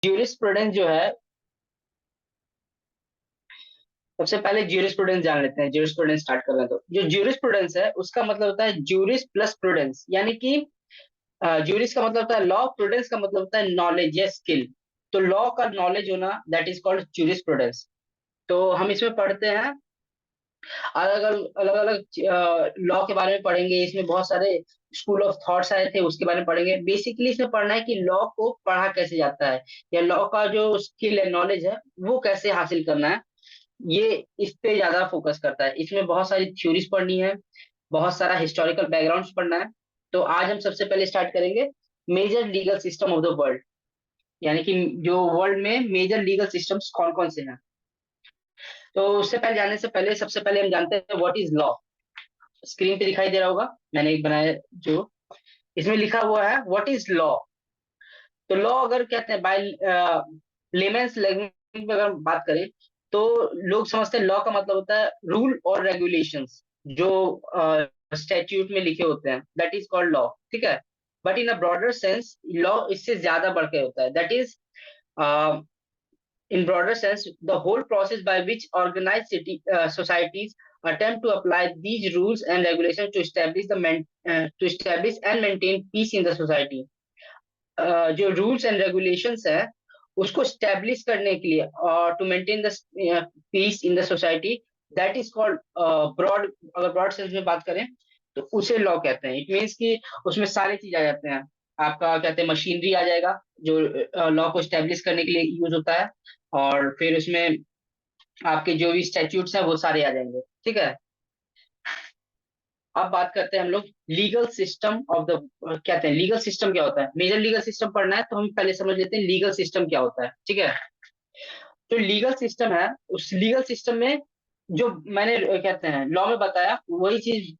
Jurisprudence जो है, सबसे पहले ज्यूरिस्प्रूडेंस जान लेते हैं। ज्यूरिस्प्रूडेंस स्टार्ट कर रहे हैं तो जो ज्यूरिस्प्रूडेंस है उसका मतलब होता है ज्यूरिस प्लस प्रूडेंस, यानी कि ज्यूरिस का मतलब होता है लॉ, प्रूडेंस का मतलब होता है नॉलेज या स्किल। तो लॉ का नॉलेज होना, दैट इज कॉल्ड ज्यूरिस्प्रूडेंस। तो हम इसमें पढ़ते हैं, अलग अलग अलग लॉ के बारे में पढ़ेंगे। इसमें बहुत सारे स्कूल ऑफ थॉट्स आए थे, उसके बारे में पढ़ेंगे। बेसिकली इसमें पढ़ना है कि लॉ को पढ़ा कैसे जाता है, या लॉ का जो स्किल है, नॉलेज है, वो कैसे हासिल करना है। ये इस पे ज्यादा फोकस करता है। इसमें बहुत सारी थ्योरीज पढ़नी है, बहुत सारा हिस्टोरिकल बैकग्राउंड पढ़ना है। तो आज हम सबसे पहले स्टार्ट करेंगे major legal system of the world, यानी कि जो वर्ल्ड में मेजर लीगल सिस्टम्स कौन कौन से हैं। तो उससे पहले जाने से पहले सबसे पहले हम जानते हैं व्हाट इज लॉ। स्क्रीन पे दिखाई दे रहा होगा, मैंने एक बनाया जो, इसमें लिखा हुआ है व्हाट इज लॉ। तो लॉ अगर कहते हैं बाय लेमेंस लैंग्वेज में अगर बात करें, तो लोग समझते हैं लॉ का मतलब होता है रूल और रेगुलेशंस जो स्टैट्यूट में लिखे होते हैं, दैट इज कॉल्ड लॉ। ठीक है। But in a broader sense law इससे ज्यादा बढ़ के होता है, that is in broader sense, the whole process by which organized societies attempt to apply these rules and regulations to establish to establish and maintain peace in the society. जो rules and regulations है उसको establish करने के लिए और to maintain the peace in the society, that is called broad. अगर broad sense में बात करें तो उसे लॉ कहते हैं। इट मीन्स कि उसमें सारे चीज आ जाते हैं। आपका कहते हैं मशीनरी आ जाएगा जो लॉ को स्टैब्लिश करने के लिए यूज होता है, और फिर उसमें आपके जो भी स्टैट्यूट्स हैं वो सारे आ जाएंगे। ठीक है। अब बात करते हैं हम लोग लीगल सिस्टम ऑफ द, कहते हैं लीगल सिस्टम क्या होता है। मेजर लीगल सिस्टम पढ़ना है तो हम पहले समझ लेते हैं लीगल सिस्टम क्या होता है। ठीक है। जो लीगल सिस्टम है, उस लीगल सिस्टम में जो मैंने कहते हैं लॉ में बताया वही चीज,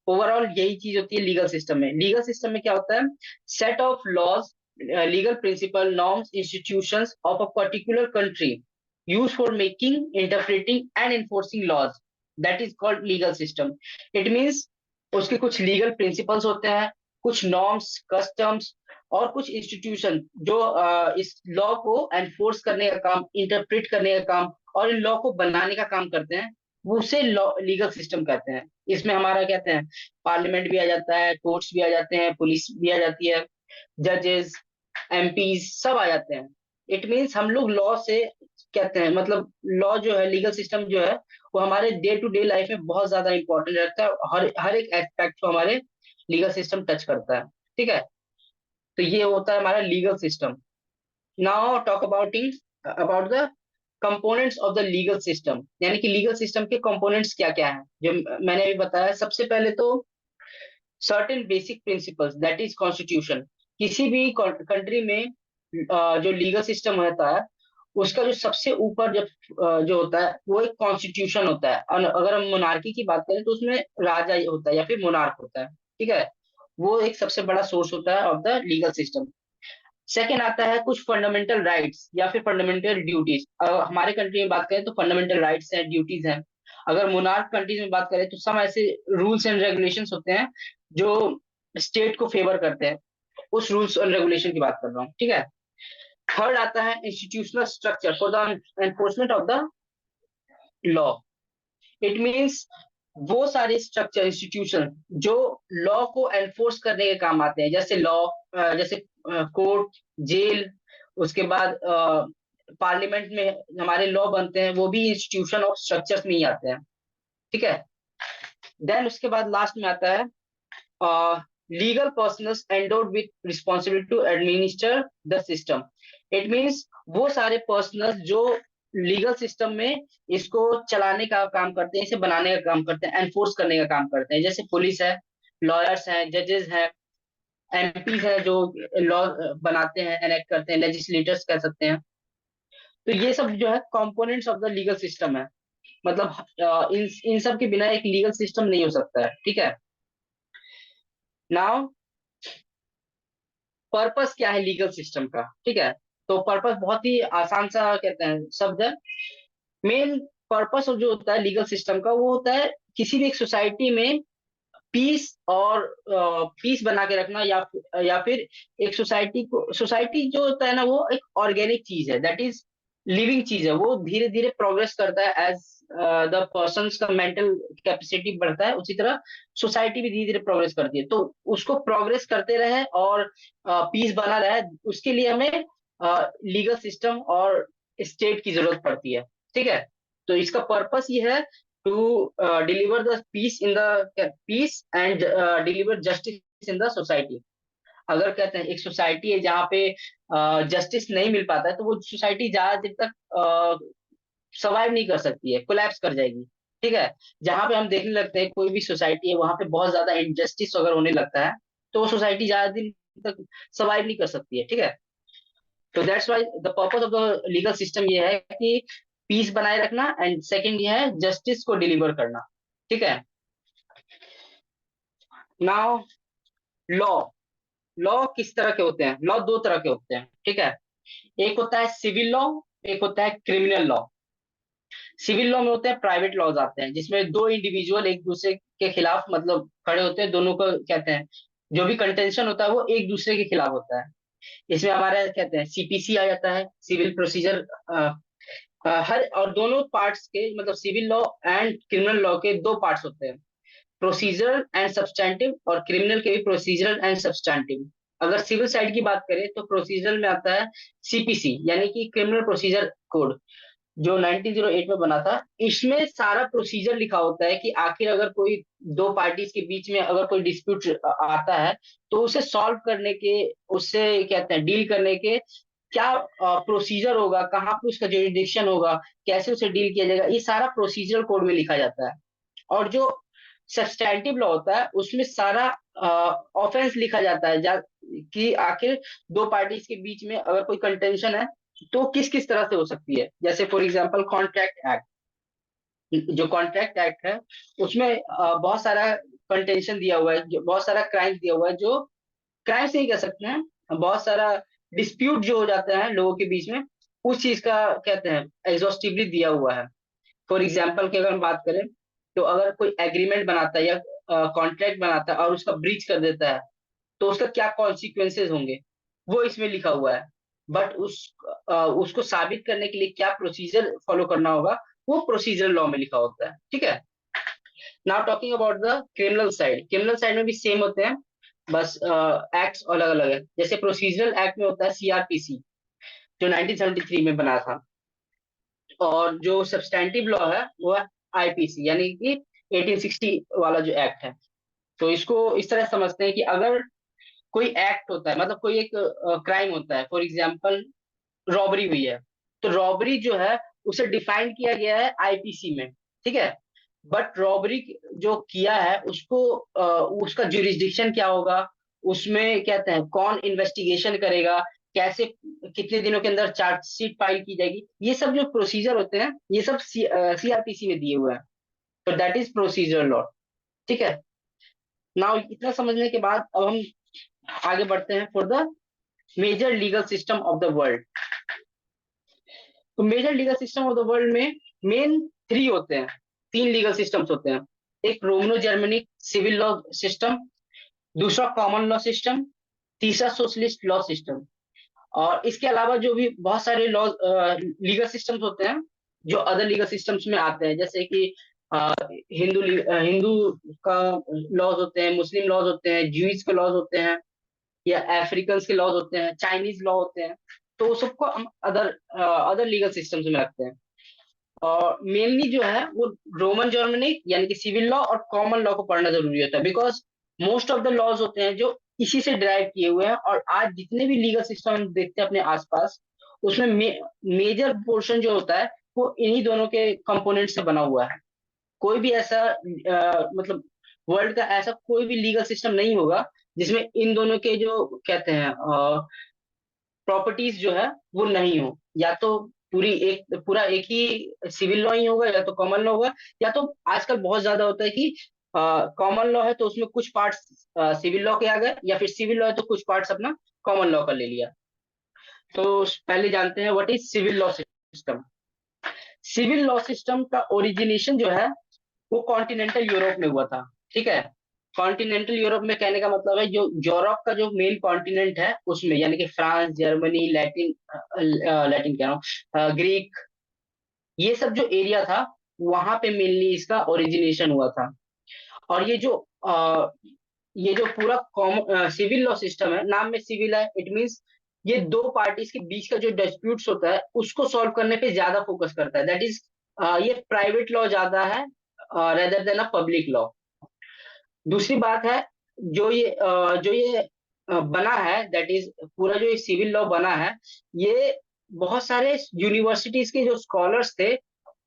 ओवरऑल यही चीज होती है लीगल सिस्टम में। लीगल सिस्टम में क्या होता है, set of laws, legal principle, norms, institutions of a particular country use for making, interpreting and enforcing laws, that is called legal system. It means उसके कुछ लीगल प्रिंसिपल्स होते हैं, कुछ नॉर्म्स, कस्टम्स, और कुछ इंस्टीट्यूशन जो इस लॉ को एनफोर्स करने का काम, इंटरप्रेट करने का काम, और इन लॉ को बनाने का काम करते हैं, वो उसे लॉ लीगल सिस्टम कहते हैं। इसमें हमारा कहते हैं पार्लियामेंट भी आ जाता है, कोर्ट्स भी आ जाते हैं, पुलिस भी आ जाती है, जजेस, एमपी सब आ जाते हैं। इट मीन्स हम लोग लॉ से कहते हैं, मतलब लॉ जो है, लीगल सिस्टम जो है, वो हमारे डे टू डे लाइफ में बहुत ज्यादा इंपॉर्टेंट रहता है। हर हर एक एस्पेक्ट को हमारे लीगल सिस्टम टच करता है। ठीक है। तो ये होता है हमारा legal system. Now talk about the components of the legal system, यानी कि लीगल सिस्टम के कंपोनेंट्स क्या क्या हैं जो मैंने अभी बताया। सबसे पहले तो certain basic principles, that is constitution. किसी भी कंट्री में जो लीगल सिस्टम होता है उसका जो सबसे ऊपर जो होता है वो एक कॉन्स्टिट्यूशन होता है। और अगर हम मोनार्की की बात करें तो उसमें राजा होता है या फिर मोनार्क होता है। ठीक है। वो एक सबसे बड़ा सोर्स होता है of the legal system. Second आता है कुछ फंडामेंटल राइट्स या फिर फंडामेंटल ड्यूटीज। हमारे कंट्री में बात करें तो फंडामेंटल राइट्स हैं, ड्यूटीज हैं। अगर मोनार्क कंट्रीज में बात करें तो सब ऐसे रूल्स एंड रेगुलेशंस होते हैं जो स्टेट को फेवर करते हैं। उस रूल्स एंड रेगुलेशन की बात कर रहा हूँ। ठीक है। थर्ड आता है institutional structure for the enforcement of the law. It means वो सारे स्ट्रक्चर, इंस्टीट्यूशन जो लॉ को एनफोर्स करने के काम आते हैं, जैसे लॉ, जैसे कोर्ट, जेल, उसके बाद पार्लियामेंट में हमारे लॉ बनते हैं, वो भी इंस्टीट्यूशन ऑफ स्ट्रक्चर्स में ही आते हैं। ठीक है। देन उसके बाद लास्ट में आता है legal personals endowed with responsibility to administer the system. It means वो सारे पर्सनल्स जो लीगल सिस्टम में इसको चलाने का काम करते हैं, इसे बनाने का काम करते हैं, एनफोर्स करने का काम करते हैं, जैसे पुलिस है, लॉयर्स हैं, जजेस हैं, एमपीज हैं जो लॉ बनाते हैं, एनेक्ट करते हैं, लेजिस्लेटर्स कह सकते हैं। तो ये सब जो है components of the legal system है। मतलब इन इन सब के बिना एक लीगल सिस्टम नहीं हो सकता है। ठीक है। नाउ पर्पस क्या है लीगल सिस्टम का। ठीक है। तो पर्पस बहुत ही आसान सा कहते हैं शब्द है। मेन पर्पस जो होता है लीगल सिस्टम का वो होता है किसी भी एक सोसाइटी में पीस और पीस बना के रखना, या फिर एक सोसाइटी जो होता है ना, वो एक ऑर्गेनिक चीज है, दैट इज लिविंग चीज है। वो धीरे धीरे प्रोग्रेस करता है एज द पर्सन का मेंटल कैपेसिटी बढ़ता है, उसी तरह सोसाइटी भी धीरे धीरे प्रोग्रेस करती है। तो उसको प्रोग्रेस करते रहे और पीस बना रहे, उसके लिए हमें लीगल सिस्टम और स्टेट की जरूरत पड़ती है। ठीक है, तो इसका पर्पस ये है to deliver the peace in the peace and deliver justice in the society. अगर कहते हैं एक सोसाइटी है जहाँ पे जस्टिस नहीं मिल पाता है, तो वो सोसाइटी ज्यादा देर तक सर्वाइव नहीं कर सकती है, कोलैप्स कर जाएगी। ठीक है, जहां पे हम देखने लगते हैं कोई भी सोसाइटी है वहां पे बहुत ज्यादा इनजस्टिस अगर होने लगता है, तो वो सोसाइटी ज्यादा दिन तक सर्वाइव नहीं कर सकती है। ठीक है, तो that's why the purpose of the legal system ये है कि पीस बनाए रखना, एंड सेकंड ये है जस्टिस को डिलीवर करना। ठीक है, नाउ लॉ। लॉ किस तरह के होते हैं? लॉ दो तरह के होते हैं। ठीक है, एक होता है सिविल लॉ, एक होता है क्रिमिनल लॉ। सिविल लॉ में होते हैं प्राइवेट लॉज आते हैं, जिसमें दो इंडिविजुअल एक दूसरे के खिलाफ मतलब खड़े होते हैं, दोनों को कहते हैं, जो भी कंटेंशन होता है वो एक दूसरे के खिलाफ होता है। इसमें हमारे कहते हैं सीपीसी आ जाता है, सिविल प्रोसीजर। हर और दोनों पार्ट्स के मतलब civil law and criminal law के दो पार्ट्स होते हैं, प्रोसीजरल एंड सब्सटैंटिव, और क्रिमिनल के भी प्रोसीजरल एंड सब्सटैंटिव। अगर सिविल साइड की बात करें तो प्रोसीजरल में आता है सीपीसी, यानी कि क्रिमिनल प्रोसीजर कोड, जो 1908 में बना था। इसमें सारा प्रोसीजर लिखा होता है कि आखिर अगर कोई दो पार्टीज के बीच में अगर कोई डिस्प्यूट आता है, तो उसे सॉल्व करने के, उससे कहते हैं डील करने के क्या प्रोसीजर होगा, कहाँ पे उसका जुरिडिक्शन होगा, कैसे उसे डील किया जाएगा, ये सारा प्रोसीजरल कोड में लिखा जाता है। और जो सब्सटैंटिव लॉ होता है उसमें सारा ऑफेंस लिखा जाता है, कि आखिर दो पार्टीज के बीच में अगर कोई कंटेंशन है तो किस किस तरह से हो सकती है। जैसे फॉर एग्जांपल कॉन्ट्रैक्ट एक्ट, जो कॉन्ट्रैक्ट एक्ट है उसमें बहुत सारा कंटेंशन दिया हुआ है, जो बहुत सारा क्राइम दिया हुआ है, जो क्राइम से ही कह सकते हैं, बहुत सारा डिस्प्यूट जो हो जाता है लोगों के बीच में, उस चीज का कहते हैं एग्जॉस्टिवली दिया हुआ है। फॉर एग्जाम्पल की अगर हम बात करें, तो अगर कोई एग्रीमेंट बनाता है या कॉन्ट्रैक्ट बनाता है और उसका ब्रीच कर देता है, तो उसका क्या कॉन्सिक्वेंसेज होंगे, वो इसमें लिखा हुआ है। बट उसको साबित करने के लिए क्या प्रोसीजर फॉलो करना होगा, वो प्रोसीजर लॉ में लिखा होता है। ठीक है, now talking about the criminal side. Criminal side में भी सेम होते हैं, बस एक्ट्स अलग अलग है। जैसे प्रोसीजरल एक्ट में होता है सीआरपीसी, जो 1973 में बना था। और जो सब्सटैंटिव लॉ है वो है आईपीसी, यानी कि 1860 वाला जो एक्ट है। तो इसको इस तरह समझते हैं कि अगर कोई एक्ट होता है, मतलब कोई एक क्राइम होता है, फॉर एग्जांपल रॉबरी हुई है, तो रॉबरी जो है उसे डिफाइन किया गया है आईपीसी में। ठीक है, बट रॉबरी जो किया है उसको उसका जुरिस्डिक्शन क्या होगा, उसमें कहते हैं कौन इन्वेस्टिगेशन करेगा, कैसे कितने दिनों के अंदर चार्जशीट फाइल की जाएगी, ये सब जो प्रोसीजर होते हैं ये सब सीआरपीसी में दिए हुए हैं। तो दैट इज प्रोसीजर लॉ। ठीक है, नाउ इतना समझने के बाद अब हम आगे बढ़ते हैं for the major legal system of the world. तो major legal system of the world में मेन थ्री होते हैं, तीन लीगल सिस्टम्स होते हैं। एक Romano Germanic civil law system, दूसरा कॉमन लॉ सिस्टम, तीसरा सोशलिस्ट लॉ सिस्टम। और इसके अलावा जो भी बहुत सारे लॉ लीगल सिस्टम्स होते हैं जो अदर लीगल सिस्टम्स में आते हैं, जैसे कि हिंदू का लॉज होते हैं, मुस्लिम लॉज होते हैं, ज्यूइश के लॉज होते हैं, या अफ्रीकन के लॉज होते हैं, चाइनीज लॉ होते हैं। तो उस सबको हम अदर अदर लीगल सिस्टम्स में रखते हैं। और मेनली जो है वो रोमन जर्मनिक यानी कि सिविल लॉ और कॉमन लॉ को पढ़ना जरूरी होता है, because most of the laws होते हैं जो इसी से ड्राइव किए हुए हैं। और आज जितने भी लीगल सिस्टम हम देखते हैं अपने आसपास, उसमें मेजर पोर्शन जो होता है वो इन्हीं दोनों के कंपोनेंट से बना हुआ है। कोई भी ऐसा मतलब वर्ल्ड का ऐसा कोई भी लीगल सिस्टम नहीं होगा जिसमें इन दोनों के जो कहते हैं प्रॉपर्टीज जो है वो नहीं हो। या तो पूरा एक ही सिविल लॉ ही होगा, या तो कॉमन लॉ होगा, या तो आजकल बहुत ज्यादा होता है कि कॉमन लॉ है तो उसमें कुछ पार्ट्स सिविल लॉ के आ गए, या फिर सिविल लॉ है तो कुछ पार्ट्स अपना कॉमन लॉ का ले लिया। तो पहले जानते हैं what is civil law system. Civil law system का ओरिजिनेशन जो है वो कॉन्टिनेंटल यूरोप में हुआ था। ठीक है, कॉन्टिनेंटल यूरोप में कहने का मतलब है जो यूरोप का जो मेन कॉन्टिनेंट है उसमें, यानी कि फ्रांस, जर्मनी, लैटिन लैटिन कह रहा हूँ, ग्रीक, ये सब जो एरिया था वहां पे मेनली इसका ओरिजिनेशन हुआ था। और ये जो पूरा सिविल लॉ सिस्टम है, नाम में सिविल है, इट मींस ये दो पार्टीज के बीच का जो डिस्प्यूट्स होता है उसको सॉल्व करने पे ज्यादा फोकस करता है। दैट इज ये प्राइवेट लॉ ज्यादा है rather than a public law. दूसरी बात है, जो ये बना है, दैट इज पूरा जो ये सिविल लॉ बना है, ये बहुत सारे यूनिवर्सिटीज के जो स्कॉलर्स थे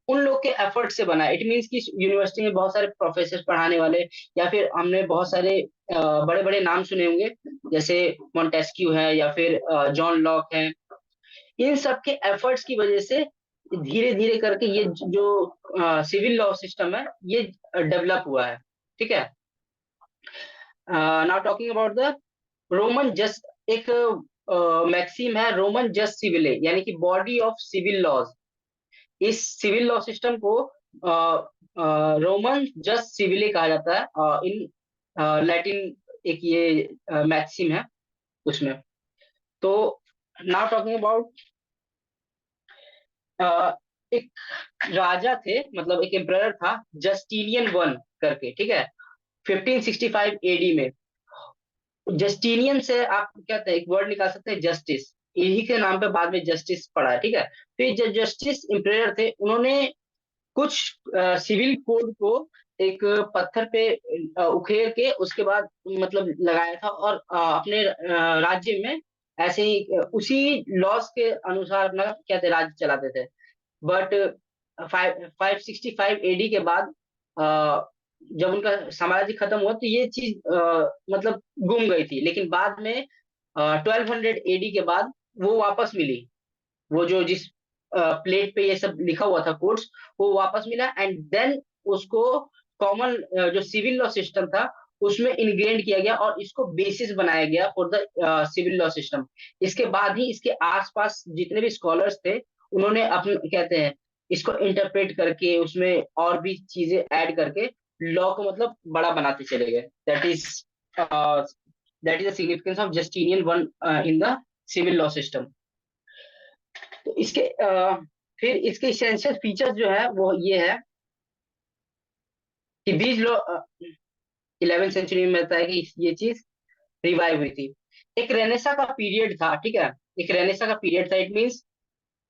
उन लोग के एफर्ट से बना है। इट मीन्स कि यूनिवर्सिटी में बहुत सारे प्रोफेसर पढ़ाने वाले, या फिर हमने बहुत सारे बड़े बड़े नाम सुने होंगे, जैसे मॉन्टेस्क्यू है या फिर जॉन लॉक है। इन सब के एफर्ट्स की वजह से धीरे धीरे करके ये जो सिविल लॉ सिस्टम है ये डेवलप हुआ है। ठीक है। Now talking about the Roman just, एक मैक्सिम है रोमन जस्ट सिविले, यानी कि बॉडी ऑफ सिविल लॉज। इस सिविल लॉ सिस्टम को रोमन जस्ट सिविले कहा जाता है इन लैटिन, एक ये मैक्सिम है उसमें। तो नाउ टॉकिंग अबाउट एक राजा थे, मतलब एक एम्परर था जस्टिनियन वन करके, ठीक है, 1565 एडी में। जस्टिनियन से आप क्या कहते हैं, एक वर्ड निकाल सकते हैं जस्टिस, यही के नाम पे बाद में जस्टिस पड़ा है। ठीक है। तो ये जो जस्टिस एम्परर थे उन्होंने कुछ सिविल कोड को एक पत्थर पे उखेड़ के उसके बाद मतलब लगाया था, और अपने राज्य में ऐसे ही उसी लॉस के अनुसार अपना क्या थे राज्य चलाते थे। बट 565 एडी के बाद जब उनका साम्राज्य खत्म हुआ तो ये चीज मतलब गुम गई थी, लेकिन बाद में 1200 एडी के बाद वो वापस मिली। वो जो जिस प्लेट पे ये सब लिखा हुआ था कोड्स, वो वापस मिला, एंड देन उसको कॉमन जो सिविल लॉ सिस्टम था उसमें इनग्रेंड किया गया और इसको बेसिस बनाया गया for the civil law system. इसके बाद ही इसके आसपास जितने भी स्कॉलर्स थे उन्होंने अपने कहते हैं इसको इंटरप्रेट करके उसमें और भी चीजें ऐड करके लॉ को मतलब बड़ा बनाते चले गए। That is the significance of Justinian one in the civil law system. तो फिर इसके इसेंशियल फीचर्स जो है वो ये है कि बीज लॉ 11वीं सेंचुरी में बताया कि ये चीज रिवाइव हुई थी। एक रेनेसा का पीरियड था, ठीक है, एक रेनेसा का पीरियड था। इट मींस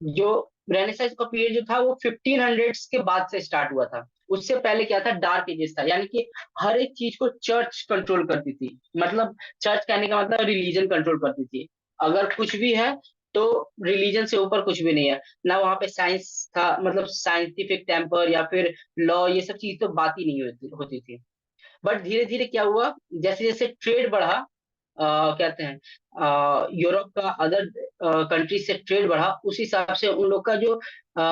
जो रेनेसा का पीरियड जो था वो 1500s के बाद से स्टार्ट हुआ था। उससे पहले क्या था, डार्क एजेस था, यानी कि हर एक चीज को चर्च कंट्रोल करती थी। मतलब चर्च कहने का मतलब रिलीजन कंट्रोल करती थी। अगर कुछ भी है तो रिलीजन से ऊपर कुछ भी नहीं है ना। वहां पे साइंस था, मतलब साइंटिफिक टेम्पर या फिर लॉ, ये सब चीज तो बात ही नहीं होती थी। बट धीरे धीरे क्या हुआ, जैसे जैसे ट्रेड बढ़ा, कहते हैं यूरोप का अदर कंट्रीज से ट्रेड बढ़ा, उस हिसाब से उन लोग का जो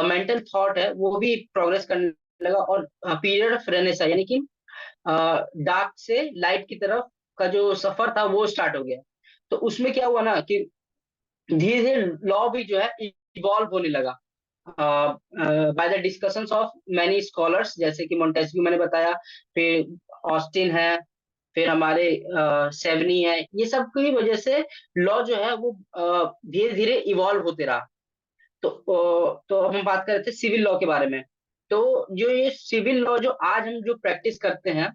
मेंटल थॉट है वो भी प्रोग्रेस करने लगा, और पीरियड ऑफ रेनेसा यानी कि डार्क से लाइट की तरफ का जो सफर था वो स्टार्ट हो गया। तो उसमें क्या हुआ ना कि धीरे धीरे लॉ भी जो है इवॉल्व होने लगा by the discussions of many scholars, जैसे कि मोंटेस्क्यू मैंने बताया, फिर ऑस्टिन है, फिर हमारे सेवनी है। ये सब की वजह से लॉ जो है वो धीरे धीरे इवॉल्व होते रहा। तो अब हम बात कर रहे थे सिविल लॉ के बारे में। तो जो ये सिविल लॉ जो आज हम जो प्रैक्टिस करते हैं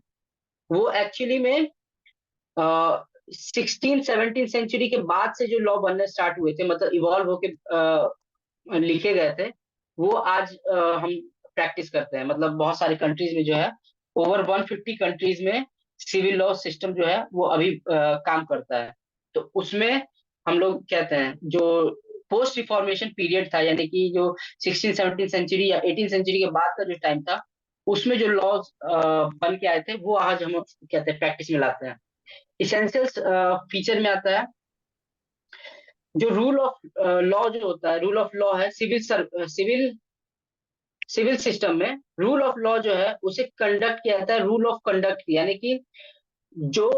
वो एक्चुअली में 16 17 सेंचुरी के बाद से जो लॉ बनने स्टार्ट हुए थे, मतलब इवॉल्व होके लिखे गए थे, वो आज हम प्रैक्टिस करते हैं। मतलब बहुत सारे कंट्रीज में जो है, ओवर 150 कंट्रीज में सिविल लॉ सिस्टम जो है वो अभी काम करता है। तो उसमें हम लोग कहते हैं जो पोस्ट रिफॉर्मेशन पीरियड था, यानी कि जो 16 17 सेंचुरी या 18 सेंचुरी के बाद का जो टाइम था, उसमें जो लॉज बन के आए थे वो आज हम कहते हैं प्रैक्टिस में लाते हैं। इसेंशियल्स फीचर में आता है जो रूल ऑफ लॉ जो होता है, रूल ऑफ लॉ है सिविल सिविल सिस्टम में रूल ऑफ लॉ जो है उसे कंडक्ट किया जाता है रूल ऑफ कंडक्ट, यानी कि जो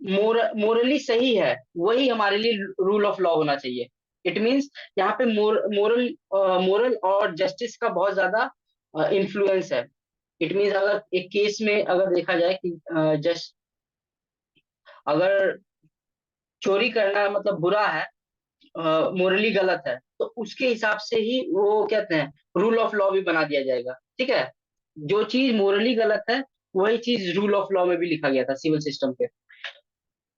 मोरली सही है वही हमारे लिए रूल ऑफ लॉ होना चाहिए। इट मींस यहाँ पे मोरल और जस्टिस का बहुत ज्यादा इन्फ्लुएंस है। इट मींस अगर एक केस में अगर देखा जाए कि अगर चोरी करना मतलब बुरा है, मोरली गलत है, तो उसके हिसाब से ही वो कहते हैं रूल ऑफ लॉ भी बना दिया जाएगा। ठीक है, जो चीज मोरली गलत है वही चीज रूल ऑफ लॉ में भी लिखा गया था सिविल सिस्टम पे।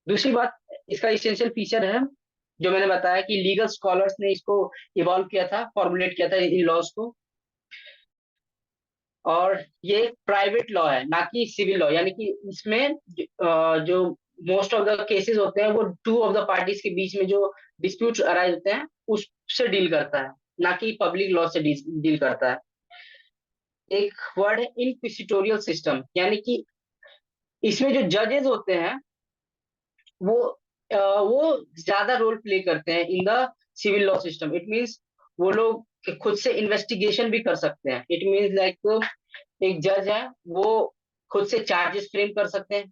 दूसरी बात, इसका इसेंशियल फीचर है जो मैंने बताया कि लीगल स्कॉलर्स ने इसको इवॉल्व किया था, फॉर्मुलेट किया था इन लॉज को। और ये प्राइवेट लॉ है ना कि सिविल लॉ, यानी कि इसमें जो मोस्ट ऑफ द केसेस होते हैं वो टू ऑफ द पार्टीज के बीच में जो डिस्प्यूट अराइज होते हैं उससे डील करता है, ना कि पब्लिक लॉ से डील करता है। एक वर्ड है इनक्विसिटोरियल सिस्टम, यानी कि इसमें जो जजेस होते हैं वो वो ज्यादा रोल प्ले करते हैं in the civil law system. It means वो लोग खुद से इन्वेस्टिगेशन भी कर सकते हैं। इट मीन्स लाइक एक जज है, वो खुद से चार्जेस फ्रेम कर सकते हैं।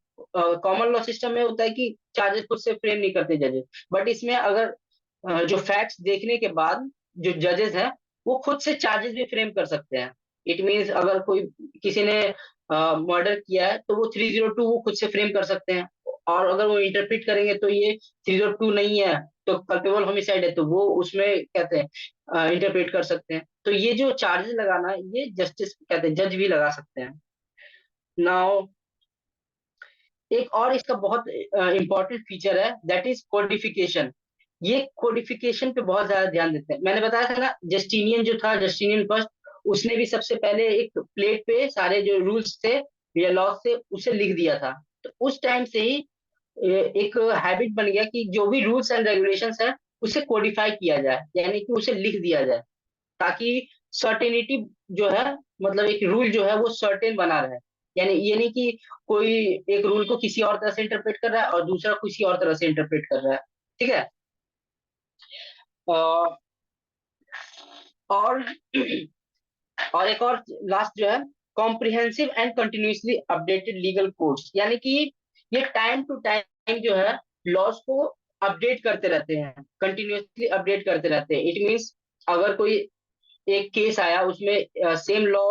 कॉमन लॉ सिस्टम में होता है कि चार्जेस खुद से फ्रेम नहीं करते जजेस, बट इसमें अगर जो फैक्ट्स देखने के बाद जो जजेस हैं वो खुद से चार्जेस भी फ्रेम कर सकते हैं। इट मीन्स अगर कोई किसी ने मर्डर किया है तो वो 302 वो खुद से फ्रेम कर सकते हैं, और अगर वो इंटरप्रेट करेंगे तो ये 302 नहीं है तो कल्पेबल होमिसाइड है, तो वो उसमें कहते हैं इंटरप्रेट कर सकते हैं। तो ये जो चार्जेस लगाना है ये जस्टिस कहते हैं, जज भी लगा सकते हैं। नाउ एक और इसका बहुत इंपॉर्टेंट फीचर है, दैट इज कोडिफिकेशन। ये कोडिफिकेशन पे बहुत ज्यादा ध्यान देते हैं। मैंने बताया था ना, जस्टिनियन जो था, जस्टिनियन फर्स्ट, उसने भी सबसे पहले एक प्लेट पे सारे जो रूल्स थे या लॉज थे उसे लिख दिया था। तो उस टाइम से ही एक हैबिट बन गया कि जो भी रूल्स एंड रेगुलेशंस है उसे कोडिफाई किया जाए, यानी कि उसे लिख दिया जाए, ताकि सर्टेनिटी जो है, मतलब एक रूल जो है वो सर्टेन बना रहे। यानी ये नहीं कि कोई एक रूल को किसी और तरह से इंटरप्रेट कर रहा है और दूसरा किसी और तरह से इंटरप्रेट कर रहा है। ठीक है। अ, और और एक और लास्ट जो है, comprehensive and continuously updated legal codes, यानी कि ये टाइम टू टाइम जो है लॉज को अपडेट करते रहते हैं, कंटिन्यूसली अपडेट करते रहते हैं। इट मीन्स अगर कोई एक केस आया उसमें सेम लॉ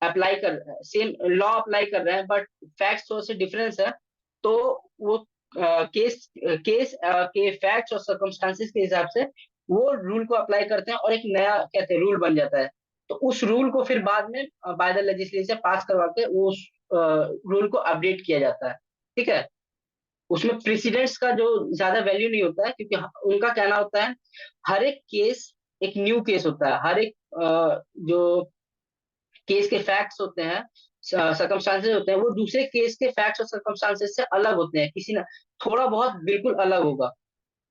अप्लाई कर रहे हैं बट फैक्ट्स थोड़ा से डिफरेंस है, तो वो केस केस के फैक्ट्स और सर्कमस्टांसिस के हिसाब से वो रूल को अप्लाई करते हैं और एक नया कहते हैं रूल बन जाता है। तो उस रूल को फिर बाद में बाय द लेजिस्लेचर पास करवा के वो उस रूल को अपडेट किया जाता है। ठीक है। उसमें प्रेसिडेंट्स का जो ज्यादा वैल्यू नहीं होता है, क्योंकि उनका कहना होता है हर एक केस एक न्यू केस होता है। हर एक जो केस के फैक्ट्स होते हैं, सर्कमस्टांसेस होते हैं, वो दूसरे केस के फैक्ट्स और सर्कमस्टांसेस से अलग होते हैं, किसी ना थोड़ा बहुत बिल्कुल अलग होगा,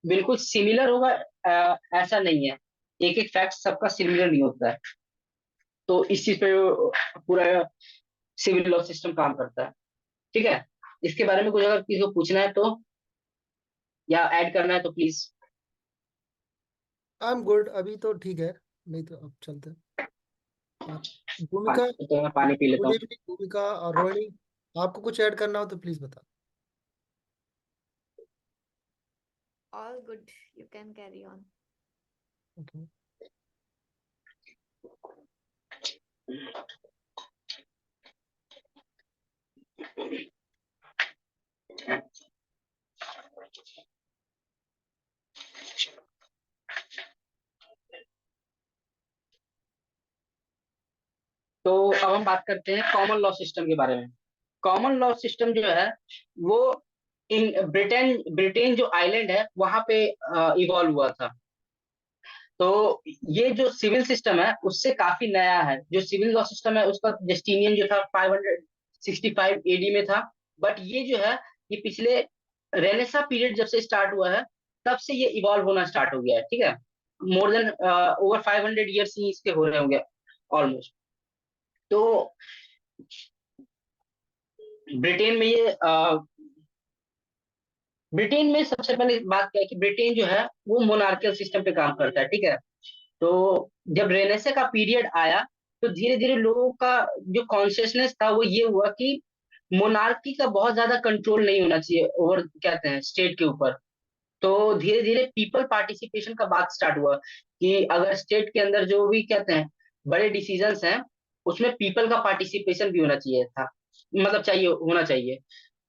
बिल्कुल सिमिलर होगा ऐसा नहीं है। एक एक फैक्ट सबका सिमिलर नहीं होता है। तो इस चीज पे पूरा सिविल लॉ सिस्टम काम करता है। ठीक है। इसके बारे में कुछ अगर किसी को पूछना है तो या ऐड करना है तो प्लीज। आई एम गुड, अभी तो ठीक है। नहीं तो अब चलते हैं। हाँ, भूमिका, तो मैं पानी पी लेता गुड हूँ। इवनिंग भूमिका और रोहिणी, आपको कुछ ऐड करना हो तो प्लीज बता। All good. You can carry on. Okay. तो अब हम बात करते हैं कॉमन लॉ सिस्टम के बारे में। कॉमन लॉ सिस्टम जो है वो इन ब्रिटेन ब्रिटेन जो आइलैंड है वहां पे इवॉल्व हुआ था। तो ये जो सिविल सिस्टम है उससे काफी नया है। जो सिविल लॉ सिस्टम है उसका जस्टिनियन जो था 565 एडी में था, बट ये जो है ये पिछले रेनेसा पीरियड जब से स्टार्ट हुआ है तब से ये इवॉल्व होना स्टार्ट हो गया है। ठीक है। More than over 500 years he इसके हो रहे होंगे ऑलमोस्ट। तो ब्रिटेन में ये ब्रिटेन में सबसे पहले बात क्या है कि ब्रिटेन जो है वो मोनार्कियल सिस्टम पे काम करता है। ठीक है। तो जब रेनेसा का पीरियड आया तो धीरे धीरे लोगों का जो कॉन्शियसनेस था वो ये हुआ कि मोनार्की का बहुत ज्यादा कंट्रोल नहीं होना चाहिए ओवर कहते हैं स्टेट के ऊपर। तो धीरे धीरे पीपल पार्टिसिपेशन का बात स्टार्ट हुआ कि अगर स्टेट के अंदर जो भी कहते हैं बड़े डिसीजंस हैं उसमें पीपल का पार्टिसिपेशन भी होना चाहिए था, मतलब चाहिए होना चाहिए।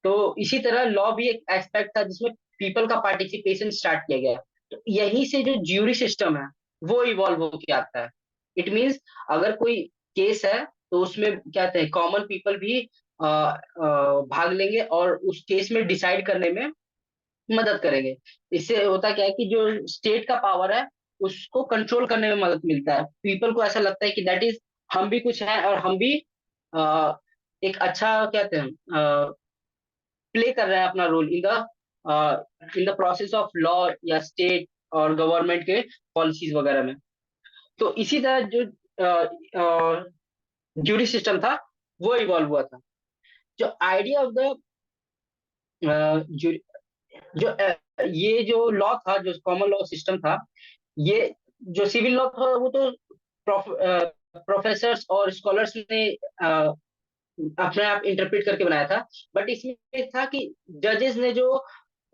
तो इसी तरह लॉ भी एक एस्पेक्ट था जिसमें पीपल का पार्टिसिपेशन स्टार्ट किया गया। तो यहीं से जो ज्यूरी सिस्टम है वो इवॉल्व होके आता है। इट मींस अगर कोई केस है तो उसमें क्या कहते हैं, कॉमन पीपल भी भाग लेंगे और उस केस में डिसाइड करने में मदद करेंगे। इससे होता क्या है कि जो स्टेट का पावर है उसको कंट्रोल करने में मदद मिलता है। पीपल को ऐसा लगता है कि दैट इज हम भी कुछ है और हम भी अ, एक अच्छा क्या कहते हैं प्ले कर रहे हैं अपना role in the process of law या स्टेट और गवर्नमेंट के पॉलिसीज वगैरह में। तो इसी तरह जो ज्यूरी सिस्टम था वो इवॉल्व हुआ था। जो आइडिया ऑफ द जो ये जो लॉ था, जो कॉमन लॉ सिस्टम था, ये जो सिविल लॉ था वो तो प्रोफेसर्स और स्कॉलर्स ने अपने आप इंटरप्रेट करके बनाया था। बट इसमें था कि जजेस ने जो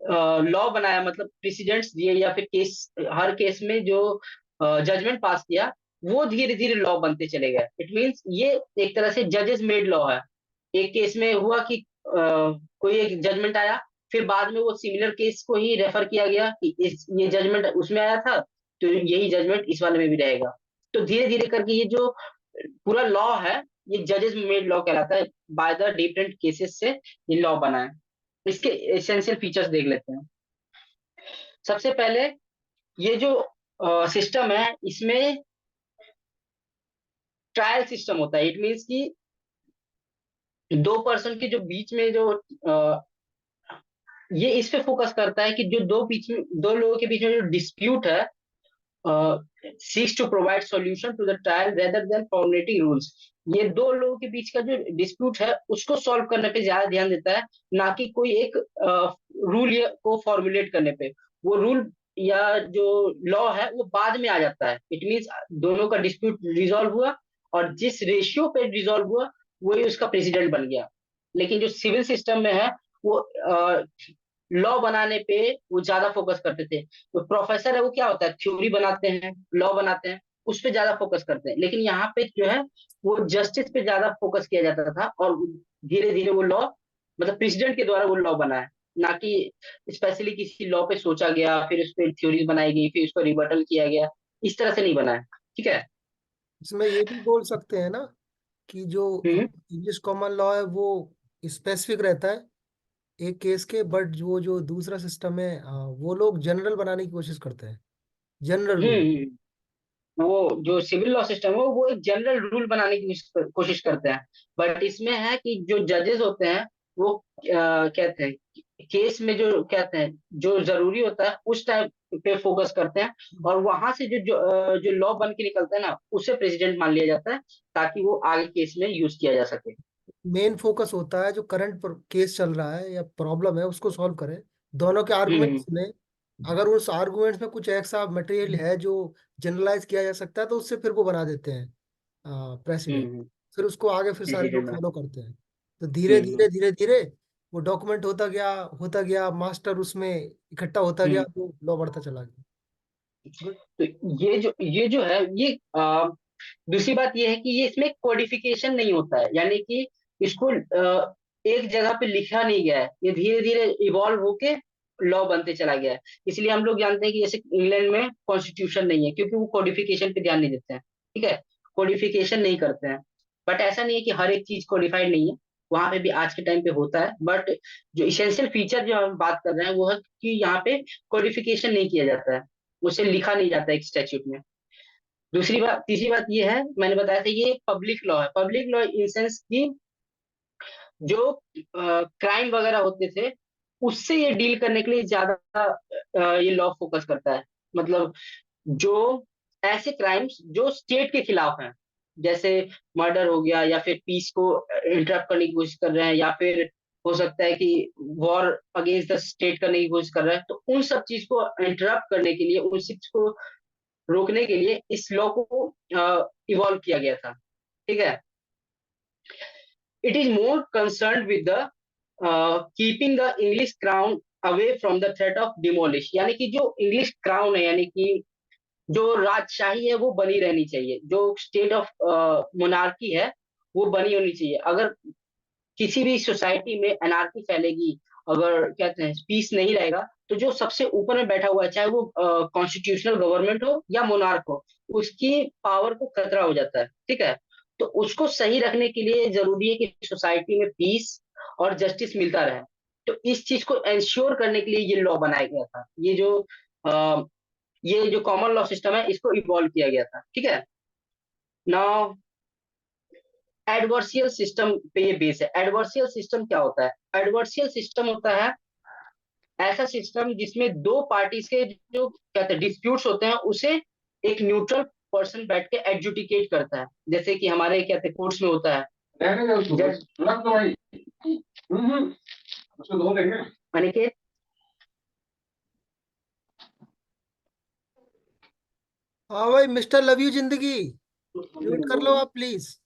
लॉ बनाया, मतलब प्रेसिडेंट्स दिए या फिर केस, हर केस में जो जजमेंट पास किया, वो धीरे धीरे लॉ बनते चले गए। इट मीन्स ये एक तरह से जजेस मेड लॉ है। एक केस में हुआ कि कोई एक जजमेंट आया, फिर बाद में वो सिमिलर केस को ही रेफर किया गया कि ये जजमेंट उसमें आया था, तो यही जजमेंट इस वाले में भी रहेगा। तो धीरे धीरे करके ये जो पूरा लॉ है ये जजेस मेड लॉ कहलाता है। बाय द डिफरेंट केसेस से ये लॉ बना है। इसके एसेंशियल फीचर्स देख लेते हैं। सबसे पहले ये जो सिस्टम है इसमें ट्रायल सिस्टम होता है। इट मीन्स कि दो पर्सन के जो बीच में जो ये इस पे फोकस करता है कि जो दो लोगों के बीच में जो डिस्प्यूट है, seeks to provide solution to the trial rather than formulating rules. ये दो लोगों के बीच का जो डिस्प्यूट है उसको सॉल्व करने पे ज्यादा ध्यान देता है, ना कि कोई एक रूल को फॉर्मुलेट करने पे। वो रूल या जो लॉ है वो बाद में आ जाता है। इट मीन्स दोनों का डिस्प्यूट रिजॉल्व हुआ और जिस रेशियो पे रिजॉल्व हुआ वही उसका प्रेसिडेंट बन गया। लेकिन जो सिविल सिस्टम में है वो लॉ बनाने पे वो ज्यादा फोकस करते थे। तो प्रोफेसर है वो क्या होता है, थ्योरी बनाते हैं, लॉ बनाते हैं, उस पे ज्यादा फोकस करते हैं। लेकिन यहाँ पे जो है वो जस्टिस पे ज्यादा फोकस किया जाता था और धीरे धीरे वो लॉ, मतलब प्रेसिडेंट के द्वारा वो लॉ बना है, ना कि स्पेशली किसी लॉ पे सोचा गया फिर उस पर थ्योरीज बनाई गई फिर उसको रिबटल किया गया। इस तरह से नहीं बना है। ठीक है। इसमें ये भी बोल सकते हैं ना कि जो हम्म इंग्लिश कॉमन लॉ है वो स्पेसिफिक रहता है एक केस के, बट जो जो दूसरा सिस्टम है वो लोग जनरल बनाने की कोशिश करते हैं, जनरल रूल। हम्म। वो जो सिविल लॉ सिस्टम है वो एक जनरल रूल बनाने की कोशिश करते हैं। बट इसमें है कि जो जजेस होते हैं वो कहते हैं केस में जो कहते हैं जो जरूरी होता है उस टाइप पे फोकस करते हैं। और वहां से जो लॉ बन के निकलता है ना उसे प्रेसिडेंट मान लिया जाता है ताकि वो आगे केस में यूज किया जा सके। मेन फोकस होता है जो करंट केस चल रहा है या प्रॉब्लम है उसको सॉल्व करें, दोनों के आर्गुमेंट हम्म सुने। अगर उस आर्गुमेंट्स में कुछ ऐसा मटेरियल है जो जनरलाइज किया जा सकता है तो उससे फिर वो बना देते हैं प्रेसिडेंट। हम्म। फिर उसको आगे फिर सारे प्रेसिडेंट लोग में। फॉलो करते हैं। तो धीरे हम्म धीरे धीरे धीरे वो डॉक्यूमेंट होता गया मास्टर उसमें इकट्ठा होता गया हम्म। तो लॉ बढ़ता चला गया। गुड। तो ये जो है ये दूसरी बात ये है कि ये इसमें कोडिफिकेशन नहीं होता है, यानी कि इसको एक जगह पे लिखा नहीं गया है, ये धीरे धीरे इवॉल्व होके लॉ बनते चला गया है। इसलिए हम लोग जानते हैं कि जैसे इंग्लैंड में कॉन्स्टिट्यूशन नहीं है क्योंकि वो कोडिफिकेशन पे ध्यान नहीं देते हैं। ठीक है, कोडिफिकेशन नहीं करते हैं। बट ऐसा नहीं है कि हर एक चीज कोडिफाइड नहीं है, वहां पे भी आज के टाइम पे होता है। बट जो इसेंशियल फीचर जो हम बात कर रहे हैं वो है कि यहाँ पे कोडिफिकेशन नहीं किया जाता है, उसे लिखा नहीं जाता है एक स्टैच्यूट में। दूसरी बात, तीसरी बात ये है, मैंने बताया था ये पब्लिक लॉ है। पब्लिक लॉ इन सेंस की जो क्राइम वगैरह होते थे उससे ये डील करने के लिए ज्यादा ये लॉ फोकस करता है। मतलब जो ऐसे क्राइम्स जो स्टेट के खिलाफ हैं, जैसे मर्डर हो गया या फिर पीस को इंटरप्ट करने की कोशिश कर रहे हैं, या फिर हो सकता है कि वॉर अगेंस्ट द स्टेट करने की कोशिश कर रहे हैं, तो उन सब चीज को इंटरप्ट करने के लिए, उन चीज को रोकने के लिए इस लॉ को इवॉल्व किया गया था। ठीक है। It is more concern with the keeping the English crown away from the threat of demolish. यानी कि जो इंग्लिश क्राउन है, यानी कि जो राजशाही है वो बनी रहनी चाहिए, जो स्टेट ऑफ मोनार्की है वो बनी होनी चाहिए। अगर किसी भी सोसाइटी में एनार्की फैलेगी, अगर कहते हैं पीस नहीं रहेगा, तो जो सबसे ऊपर में बैठा हुआ है, चाहे वो कॉन्स्टिट्यूशनल गवर्नमेंट हो या मोनार्क हो, उसकी पावर को खतरा हो जाता है। ठीक है, तो उसको सही रखने के लिए जरूरी है कि सोसाइटी में पीस और जस्टिस मिलता रहे। तो इस चीज को इंश्योर करने के लिए ये लॉ बनाया गया था। ये जो कॉमन लॉ सिस्टम है, इसको इवॉल्व किया गया था। ठीक है, नाउ एडवर्सियल सिस्टम पे ये बेस है। एडवर्सियल सिस्टम क्या होता है? एडवर्सियल सिस्टम होता है ऐसा सिस्टम जिसमें दो पार्टीज के जो कहते हैं डिस्प्यूट्स होते हैं, उसे एक न्यूट्रल पर्सन बैठ के एडजुडिकेट करता है। जैसे कि हमारे कहते हैं कोर्ट्स में होता है जज। अनिकेत, हाँ भाई, मिस्टर लव यू जिंदगी, म्यूट कर लो आप please.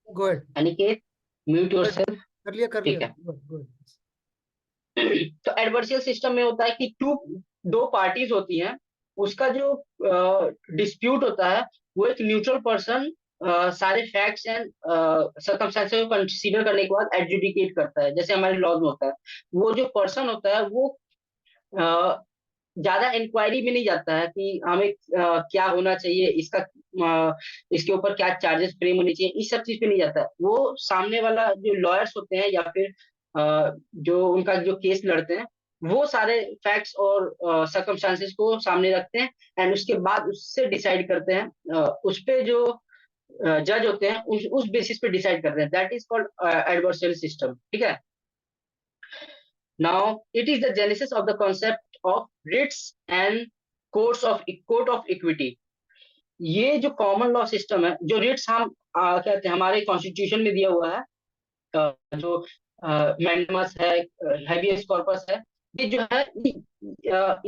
Go ahead. Aniket, mute yourself. कर लिया कर लिया, ठीक है, गो अहेड। तो एडवर्सियल सिस्टम में होता है कि दो पार्टीज होती हैं, उसका जो डिस्प्यूट होता है, वो एक न्यूट्रल पर्सन सारे फैक्ट्स एंड सर्कमस्टेंसेस को कंसीडर करने के बाद एडजुडिकेट करता है, जैसे हमारे लॉज में होता है। वो जो पर्सन होता है वो अ, ज्यादा इंक्वायरी में नहीं जाता है कि हमें क्या होना चाहिए, इसके ऊपर क्या चार्जेस फ्रेम होने चाहिए, इस सब चीज पे नहीं जाता है। वो सामने वाला जो लॉयर्स होते हैं या फिर जो उनका जो केस लड़ते हैं, वो सारे फैक्ट्स और सर्कमस्टांसेस को सामने रखते हैं, एंड उसके बाद उससे डिसाइड करते हैं। उस पे जो जज होते हैं उस बेसिस पे डिसाइड करते हैं। That is called adversary system. ठीक है, now it is the genesis of the concept of writs and court of equity। ये जो कॉमन लॉ सिस्टम है, जो रिट्स हम कहते हैं हमारे कॉन्स्टिट्यूशन में दिया हुआ है, जो मैंडेमस है, हैबियस कॉर्पस है, ये जो है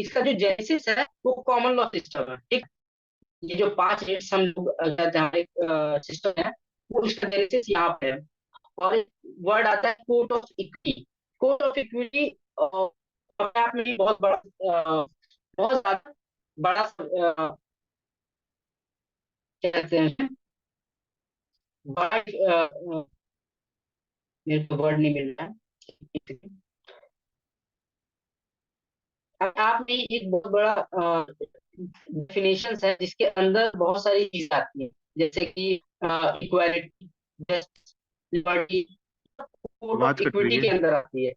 इसका जो जेनेसिस है वो कॉमन लॉ सिस्टम है। ठीक, ये जो 5 रिट्स हम लोग कहते हैं हमारे सिस्टम है, वो इसका जेनेसिस यहाँ पे है। और एक वर्ड आता है court of equity. Court of equity अपने आप में ही बहुत बड़ा बहुत ज्यादा बड़ा कहते हैं बड़ा मेरे को वर्ड नहीं मिल रहा है। अपने आप में ही एक बहुत बड़ा डेफिनेशन है, जिसके अंदर बहुत सारी चीजें आती हैं, जैसे कि equality, justice, liberty, court of आवाज कट रही इक्विटी है। के अंदर आती है।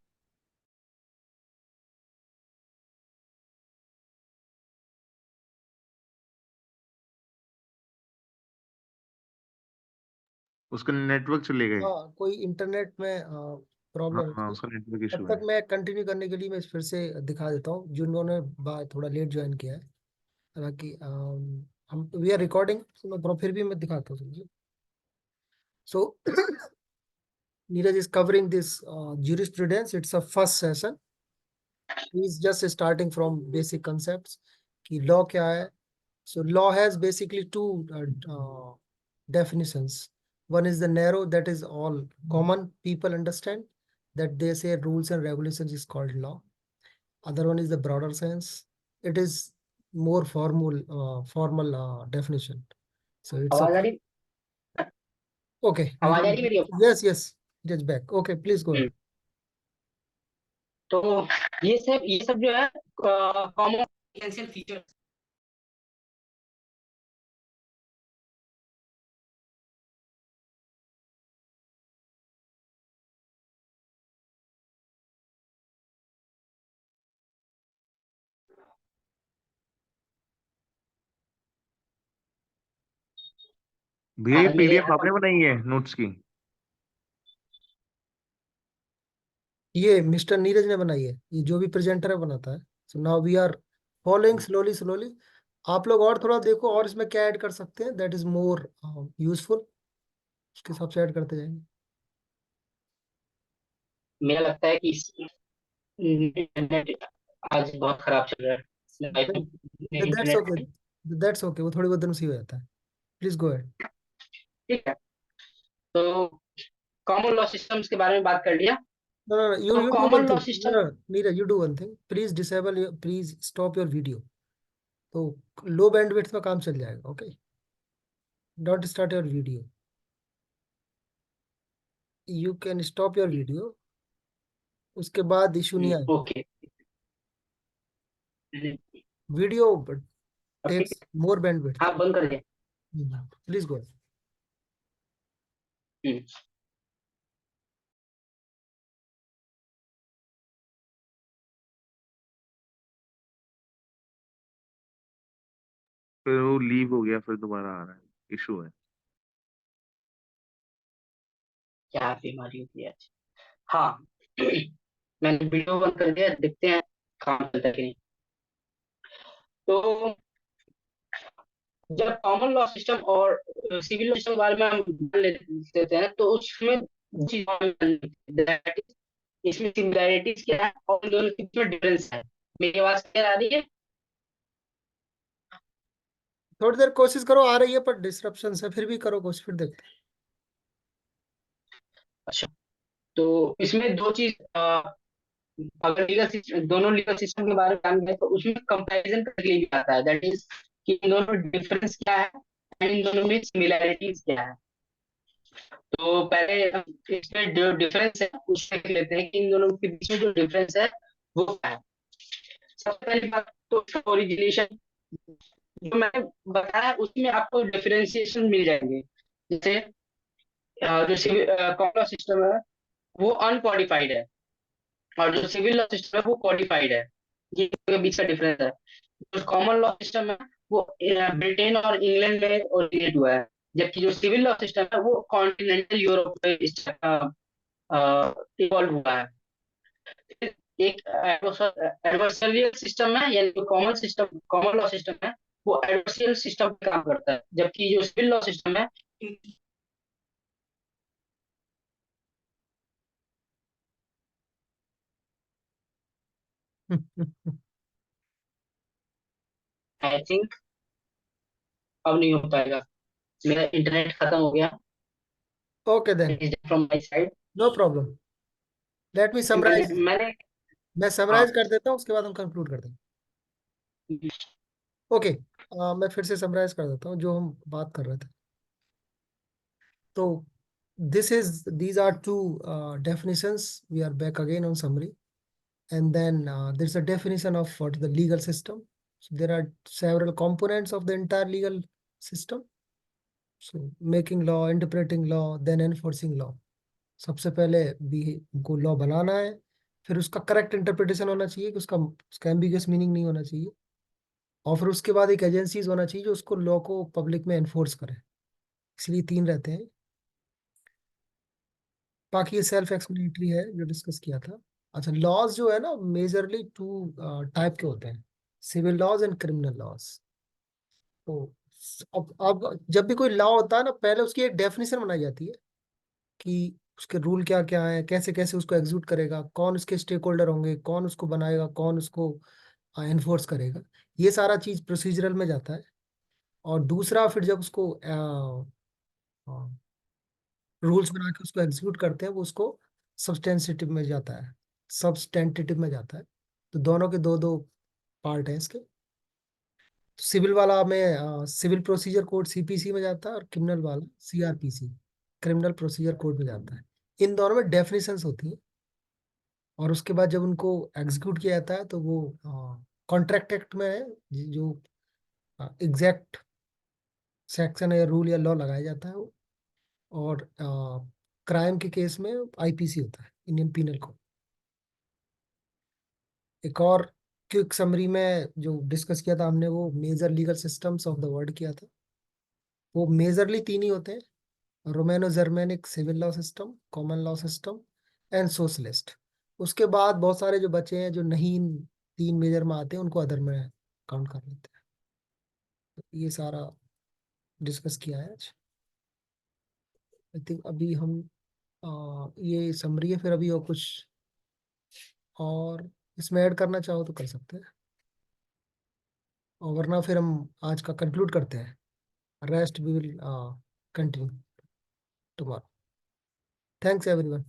उसका नेटवर्क चले गए। हाँ, कोई इंटरनेट में हाँ प्रॉब्लम हाँ, है। उसका नेटवर्क तब इशू है। तक मैं कंटिन्यू करने के लिए मैं फिर से दिखा देता हूँ जिन्होंने थोड़ा लेट ज्वाइन किया है। हालांकि हम वी आर रिकॉर्डिंग, फिर भी मैं दिखाता हूँ। So Neeraj is covering this jurisprudence. It's a first session. He's just starting from basic concepts कि law क्या है. So law has basically two definitions. One is the narrow, that is all common people understand, that they say rules and regulations is called law. Other one is the broader sense. It is more formal definition. So it's a आवाज आ रही okay. आवाज आ रही मेरी? Yes, yes. It is back. Okay, please go ahead. तो ये सब जो है कॉमन एसेंशियल फीचर। भैया ये मेरे पीडीएफ आपने बनाई है नोट्स की? ये मिस्टर नीरज ने बनाई है, ये जो भी प्रेजेंटर है बनाता है। So now we are following slowly slowly. आप लोग और थोड़ा देखो और इसमें क्या ऐड कर सकते हैं, दैट इज मोर यूजफुल, उसके हिसाब से ऐड करते जाएंगे। मेरा लगता है कि इंटरनेट आज बहुत खराब चल रहा है, that's internet. Okay, that's okay, वो थोड़ी बहुत दिन से ही हो जाता है। Please go ahead. ठीक है, तो कॉमन लॉ सिस्टम्स के बारे में बात कर लिया। No, no, no, तो you do one common law thing. No, system, no, no, Neeraj, you do one thing. Please disable your, please stop your video. तो लो बैंडविड्थ में काम चल जाएगा, okay? Don't start your video. You can stop your video, उसके बाद issue नहीं आएगा। Okay. Video अब ठीक टेक्स मोर बैंडविड्थ। है, हाँ बंद कर दिया। Please go. हम्म, फिर वो लीव हो गया, फिर दोबारा आ रहा है, इशू है। क्या बीमारी होती है आज। हाँ मैंने वीडियो बंद कर दिया, देखते हैं काम चलता है कि नहीं। तो जब कॉमन लॉ सिस्टम और सिविल लॉ सिस्टम के बारे में हम जान लेते हैं तो उसमें दो चीजें हमें जाननी होती है। That is, इसमें सिमिलैरिटीज क्या है और इन दोनों के बीच में डिफरेंस है। मेरी आवाज क्लियर आ रही है? थोड़ी देर कोशिश करो, आ रही है पर डिस्ट्रप्शन है, फिर भी करो कोशिश, फिर देखते हैं। अच्छा, तो इसमें दो चीज, अगर दोनों लीगल सिस्टम के बारे में जान गए तो उसमें कंपैरिजन करने के लिए भी आता है। दैट इज कि इन दोनों में डिफरेंस क्या है एंड इन दोनों में सिमिलैरिटीज क्या है। तो पहले हम इसमें जो डिफरेंस है उससे देख लेते हैं कि इन दोनों के बीच में जो डिफरेंस है वो क्या है। सबसे पहली बात तो ओरिजिनेशन, जो मैंने बताया उसमें आपको डिफरेंशिएशन मिल जाएंगे। जैसे जो कॉमन सिस्टम है वो अनकोडिफाइड है और जो सिविल लॉ सिस्टम है वो कोडिफाइड है। ये इनके बीच का डिफरेंस है। जो कॉमन लॉ सिस्टम है वो ब्रिटेन और इंग्लैंड में ओरिजिनेट हुआ है, जबकि जो सिविल लॉ सिस्टम है वो कॉन्टिनेंटल यूरोप में इवॉल्व हुआ है। फिर एक एडवर्सरियल सिस्टम है, यानी जो कॉमन लॉ सिस्टम है वो एडवर्सरियल सिस्टम पे काम करता है, जबकि जो सिविल लॉ सिस्टम है आई थिंक अब नहीं हो पाएगा। मेरा इंटरनेट खत्म हो गया okay then, from my side. No problem. Let me मैंने समराइज। मैंने मैं हाँ। समराइज कर देता हूँ, उसके बाद हम कंक्लूड कर देंगे। ओके, मैं फिर से समराइज कर देता हूँ जो हम बात कर रहे थे। तो these are two definitions. We are back again on summary, and then there's a definition of what the legal system. So there are several components of the entire legal system. So making law, interpreting law, then enforcing law. सबसे पहले भी हमको law बनाना है, फिर उसका correct interpretation होना चाहिए कि उसका एम्बिगस मीनिंग नहीं होना चाहिए, और फिर उसके बाद एक एजेंसीज होना चाहिए जो उसको लॉ को पब्लिक में एनफोर्स करे। इसलिए तीन रहते हैं। बाकी ये सेल्फ एक्सप्लेनेटरी है जो डिस्कस किया था। अच्छा, लॉज जो है ना मेजरली टू टाइप के होते हैं, civil laws and criminal laws. तो अब जब भी कोई लॉ होता है ना, पहले उसकी एक डेफिनेशन बनाई जाती है कि उसके रूल क्या क्या है, कैसे कैसे उसको एग्जीक्यूट करेगा, कौन उसके स्टेक होल्डर होंगे, कौन उसको बनाएगा, कौन उसको एनफोर्स करेगा। ये सारा चीज प्रोसीजरल में जाता है। और दूसरा फिर जब उसको रूल्स बना के उसको एग्जीक्यूट करते हैं, वो उसको सब्सटेंसिटिव में जाता है, सब्सटेंटिटिव में जाता है। तो दोनों के दो दो पार्ट हैं इसके। सिविल वाला में सिविल प्रोसीजर कोड सीपीसी में जाता है, और क्रिमिनल वाला सीआरपीसी, क्रिमिनल प्रोसीजर कोड में जाता है। इन दोनों में डेफिनेशंस होती है, और उसके बाद जब उनको एग्जीक्यूट किया जाता है तो वो कॉन्ट्रैक्ट एक्ट में है, जो एग्जैक्ट सेक्शन या रूल या लॉ लगाया जाता है वो। और क्राइम के केस में आईपीसी होता है, इंडियन पीनल कोड। एक और क्विक समरी में जो डिस्कस किया था हमने, वो major legal systems of the world किया था। वो मेजरली तीन ही होते हैं: Romano Germanic civil law system, common law system, and socialist. उसके बाद बहुत सारे जो बचे हैं जो नहीं इन तीन मेजर में आते हैं, उनको अदर में काउंट कर लेते हैं। तो ये सारा डिस्कस किया है आज। आई थिंक अभी हम ये समरी है, फिर अभी और कुछ और इसमें ऐड करना चाहो तो कर सकते हैं, और वरना फिर हम आज का कंक्लूड करते हैं। Rest we will continue tomorrow. Thanks everyone.